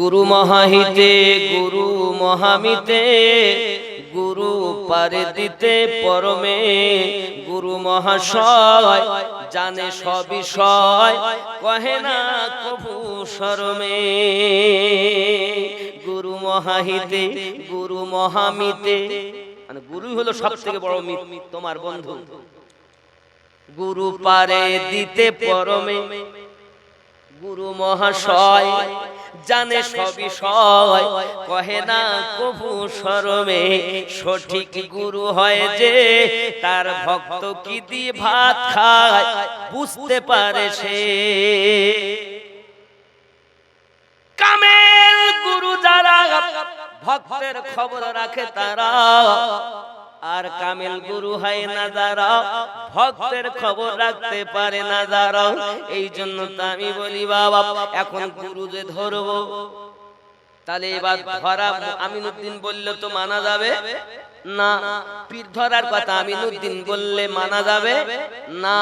গুরু মহাহিতে গুরু মহামিতে গুরু পারে দিতে পরমে গুরু মহাশয় জানে সব বিষয় কহে না কভু শরমে গুরু মহাহিতে গুরু মহামিতে মানে গুরু হলো সবথেকে বড় মিত তোমার বন্ধু গুরু পারে দিতে পরমে গুরু মহাশয় জানে সব বিষয় কহে না কভু শরমে সঠিক গুরু হয় যে তার ভক্ত কি দিয়ে ভাত খায় বুঝতে পারে সে কামেল গুরু যারা ভক্তের খবর রাখে তারা আর কামেল গুরু হয় না যারা ভক্তের খবর রাখতে পারে না যারা এই জন্য তো আমি বলি বাবা এখন গুরু যে ধরবো তাহলে এবার ধরা আমিনুদ্দিন বললে তো মানা যাবে না পীর ধরার কথা আমিনুদ্দিন বললে মানা যাবে না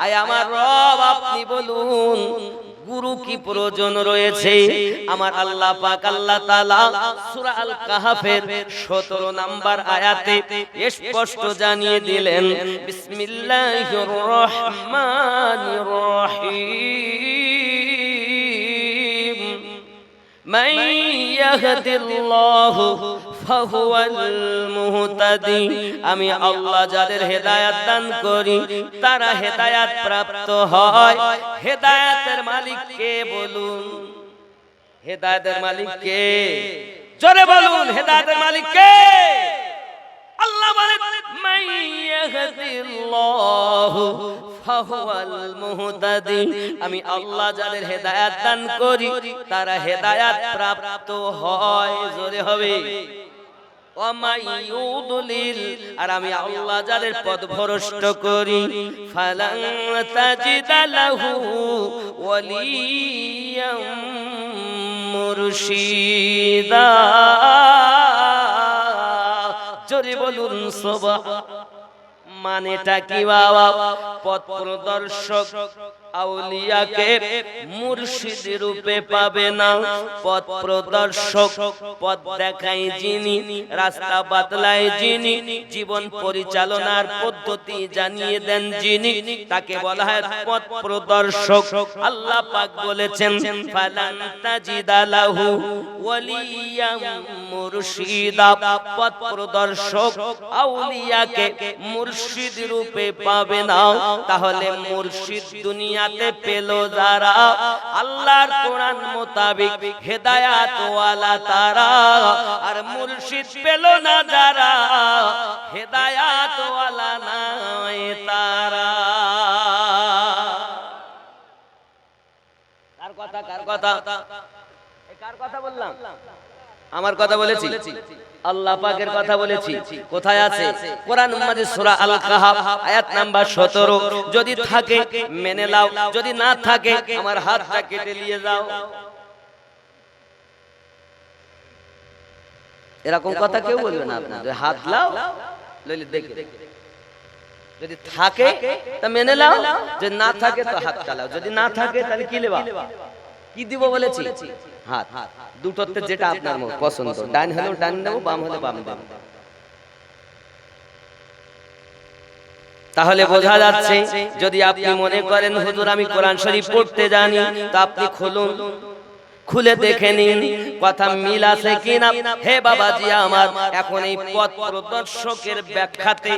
আয় আমার রব আপনি বলুন গুরু কি প্রয়োজন রয়েছে আমার আল্লাহ পাক আল্লাহ তাআলা সূরা আল কাহফের 17 নম্বর আয়াতে স্পষ্ট জানিয়ে দিলেন বিসমিল্লাহির রহমানির রহিম মান ইয়াহদিল্লাহু ফাহুয়াল মুহতাদি আমি আল্লাহ যাদের হেদায়েত দান করি তারা হেদায়েত প্রাপ্ত হয় হেদায়েতের মালিক কে বলুন হেদায়েতের মালিক কে জোরে বলুন হেদায়েতের মালিক কে আল্লাহ বলেন মান ইয়াহদিল্লাহু ফাহুয়াল মুহতাদি আমি আল্লাহ যাদের হেদায়েত দান করি তারা হেদায়েত প্রাপ্ত হয় জোরে হবে আর আমি আল্লাহ যাদের পথভ্রষ্ট করি ফালান তাজিদা লাহু ওয়ালিয়াম মুরশিদা জোরে বলুন সুবহান মানেটা কি বাবা পথ প্রদর্শক আউলিয়াকে মুর্শিদ রূপে পাবে না পথ প্রদর্শক পথ দেখায় যিনি রাস্তা বাতলায় যিনি জীবন পরিচালনার পদ্ধতি জানিয়ে দেন যিনি তাকে বলা হয় পথ প্রদর্শক আল্লাহ পাক বলেছেন ফালান তাজিদা লাহু ওয়ালিয়াম মুরশিদা পথ প্রদর্শক আউলিয়াকে মুর্শিদ রূপে পাবে না তাহলে মুর্শিদ দুনিয়া পেল যারা আল্লাহর কোরআন মোতাবেক হেদায়াত ওয়ালা তারা আর মুর্শিদ পেল না যারা হেদায়াত ওয়ালা নয় তারা কার কথা বললাম আমার কথা বলেছি আল্লাহ পাকের কথা বলেছি কোথায় আছে কোরআন মাজিদ সূরা আল কাহফ আয়াত নাম্বার 17 যদি থাকে মেনে নাও যদি না থাকে আমার হাতটা কেটে নিয়ে যাও এরকম কথা কেউ বলবে না আপনাদের হাত লাও লইলে দেখে যদি থাকে তা মেনে নাও যদি না থাকে তো হাত চালাও যদি না থাকে তাহলে কি নেবা কি দিব বলেছি হাত দুটোতে যেটা আপনার পছন্দ ডান হলে ডান দেব বাম হলে বাম দেব তাহলে বোঝা যাচ্ছে যদি আপনি মনে করেন হুজুর আমি কোরআন শরীফ পড়তে জানি তা আপনি খুলুন খুলে দেখে নিন কথা মিল আছে কিনা হে বাবাজি আমার এখন এই পথ প্রদর্শকের ব্যাখ্যাতে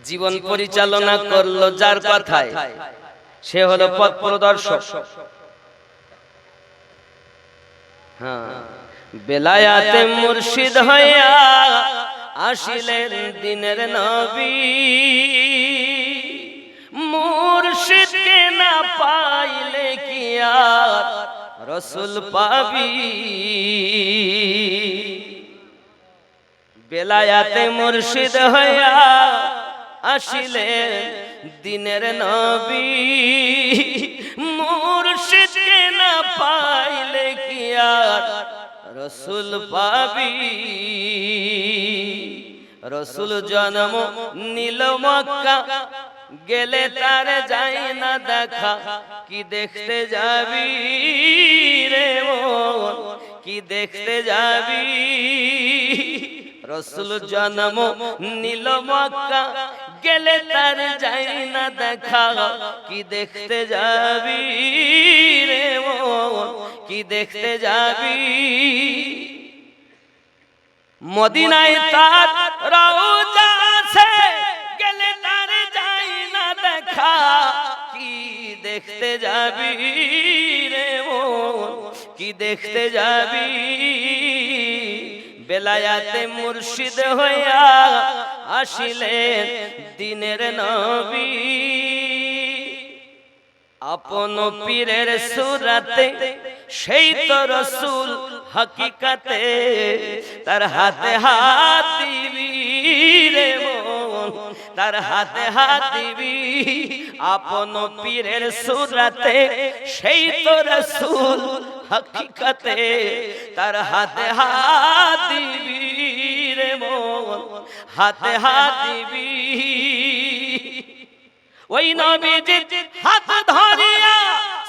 জীবন পরিচালনা করলো যার কথায় সে হলো পথ প্রদর্শক বেলায়াতে মুর্শিদ হইয়া আসিলেন দিনের নবী মুর্শিদকে না পাইলে কি আর রাসূল পাবি বেলায়াতে মুর্শিদ হইয়া আসিলেন দিনের নবী মুর্শিদকে না পাইলে কি আর রাসূল পাবি রাসূল জন্ম নিল মক্কা গেলে তার যাই না দেখা, কি দেখতে যাবি রে মন, কি দেখতে যাবি। রসুল জন্ম নিল মক্কা, গেলে তার যাই না দেখা, কি দেখতে যাবি রে মন, কি দেখতে যাবি। মদিনায় তার রওজা আছে, গেলে তার যাই না দেখা, কি দেখতে যাবি রে মন, কি দেখতে যাবি। বেলায়াতে মুর্শিদ হইয়া আসিলেন দিনের নবী, আপন পীরের সুরাতে সেই তো রসুল হাকিকাতে, তার হাতে হাত দিবি রে মন, তার হাতে হাত দিবি। আপন পীরের সুরাতে সেই তো রসুল হাকিকাতে, তার হাতে হাত দিবি রে মন, হাতে হাত দিবি। ওই নবীজির হাত ধরিয়া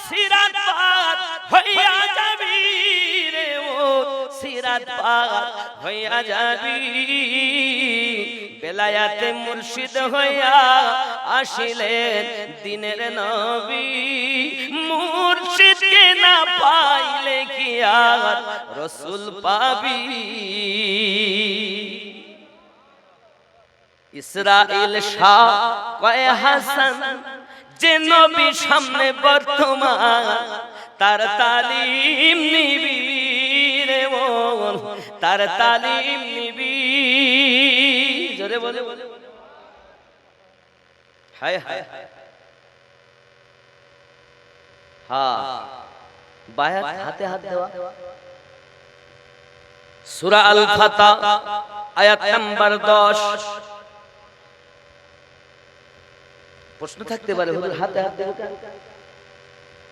সিরাত পার হইয়া যাবি রে মন, সিরাত পার হইয়া যাবি। বেলায়াতে মুর্শিদ হইয়া আসিলেন দিনের নবী, মুর্শিদকে না পাইলে কি আর রসুল পাবি। ইসরাইল শাহ কয় হাসান, যে নবী সামনে বর্তমান, তার তালিম নিবি রে মন, তার তালিম নিবি। জোরে বলে হায় হায়। হ্যাঁ, বায়াত হাতে হাত দেওয়া। সূরা আল ফাতহ আয়াত নাম্বার 10। প্রশ্ন থাকতে পারে, হুজুর হাতে হাত দেব কেন?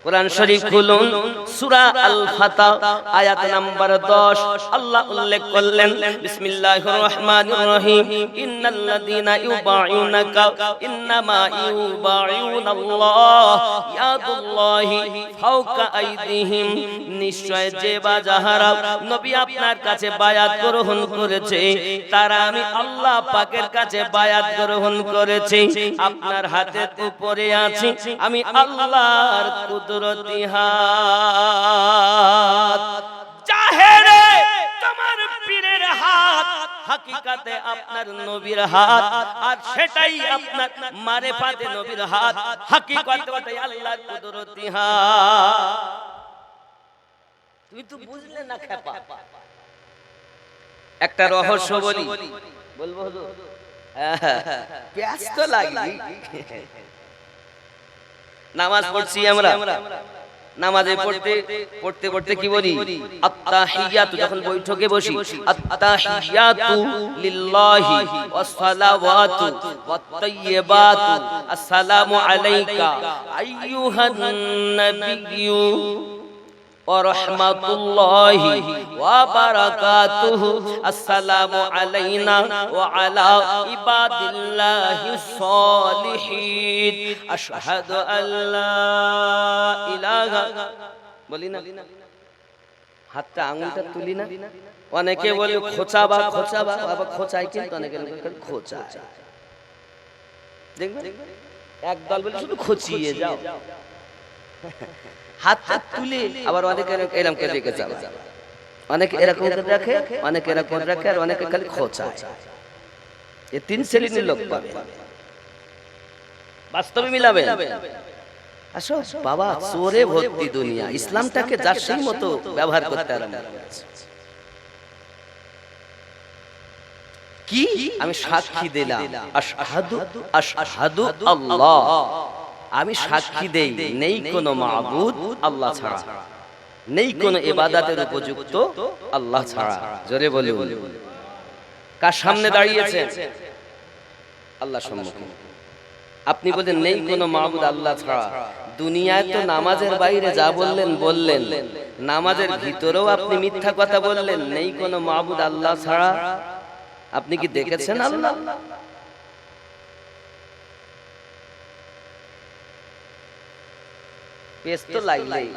কোরআন শরীফ খুলুন, সূরা আল ফাতহ আয়াত নাম্বার 10। আল্লাহ উল্লেখ করলেন, বিসমিল্লাহির রহমানির রহিম, ইন্নাল্লাযীনা ইউবাইউনাকা ইন্নামা ইউবাইউনাল্লাহ ইয়াদুল্লাহি ফাওকা আইদিহিম। নিশ্চয় যে বা যাহারা নবী আপনার কাছে বায়াত গ্রহণ করেছে, তারা আমি আল্লাহ পাকের কাছে বায়াত গ্রহণ করেছি। আপনার হাতের উপরে আছি আমি আল্লাহর কুদরতি হাত। জাহেরে তোমার পীরের হাত, হাকিকাতে আপনার নবীর হাত, আর সেটাই আপনার মারেফাতে নবীর হাত, হাকিকাতে ওটাই আল্লাহর কুদরতি হাত। তুমি তো বুঝলে না খেপা। একটা রহস্য বলি, বলবো হুজুর? ব্যস্ত লাগি। নামাজ পড়ছি আমরা, নামাজে পড়তে পড়তে কি বলি? আত্তাহিয়াতু, যখন বৈঠকে বসি, আত্তাহিয়াতু লিল্লাহি ওয়াস সালাওয়াতু ওয়াত তাইয়্যিবাতু, আসসালামু আলাইকা আইয়ুহান নাবিয়্যু ওয়া রাহমাতুল্লাহি ওয়া বারাকাতুহু, আসসালামু আলাইনা ওয়া আলা ইবাদিল্লাহিস সালিহিন, আশহাদু আল্লা ইলাহা। বলি না, হাতটা আঙুলটা তুলি না। অনেকে বলে খোঁচাবা খোঁচাবা, বাবা খোঁচাই, কিন্তু অনেকে খোঁচায়। দেখবেন একদল বলে শুধু খোঁচিয়ে যাও, হাত হাত তুলে। আবার অনেকে এরকম করে রেখে যাবে, অনেকে এরকম করে রাখে, অনেকে এরকম রাখে, আর অনেকে খালি খোঁচায়। এই তিন শ্রেণীর লোক পাবে, বাস্তবে মিলাবে। আসো বাবা, চোরে ভর্তি দুনিয়া। ইসলামটাকে যার সেই মতো ব্যবহার করতে আরম্ভ করেছে। কি আমি সাক্ষী দিলাম, আশহাদু আশহাদু আল্লাহ, আমি সাক্ষী দেই নেই কোনো মাবুদ আল্লাহ ছাড়া, নেই কোনো ইবাদতের উপযুক্ত আল্লাহ ছাড়া। জোরে বলুন। কার সামনে দাঁড়িয়েছেন? আল্লাহর সম্মুখে। আপনি বলেন নেই কোনো মাবুদ আল্লাহ ছাড়া। দুনিয়ায় তো নামাজের বাইরে যা বললেন বললেন, নামাজের ভিতরেও আপনি মিথ্যা কথা বললেন, নেই কোনো মাবুদ আল্লাহ ছাড়া। আপনি কি দেখেছেন আল্লাহ? পেস্ট তো লাগলেই,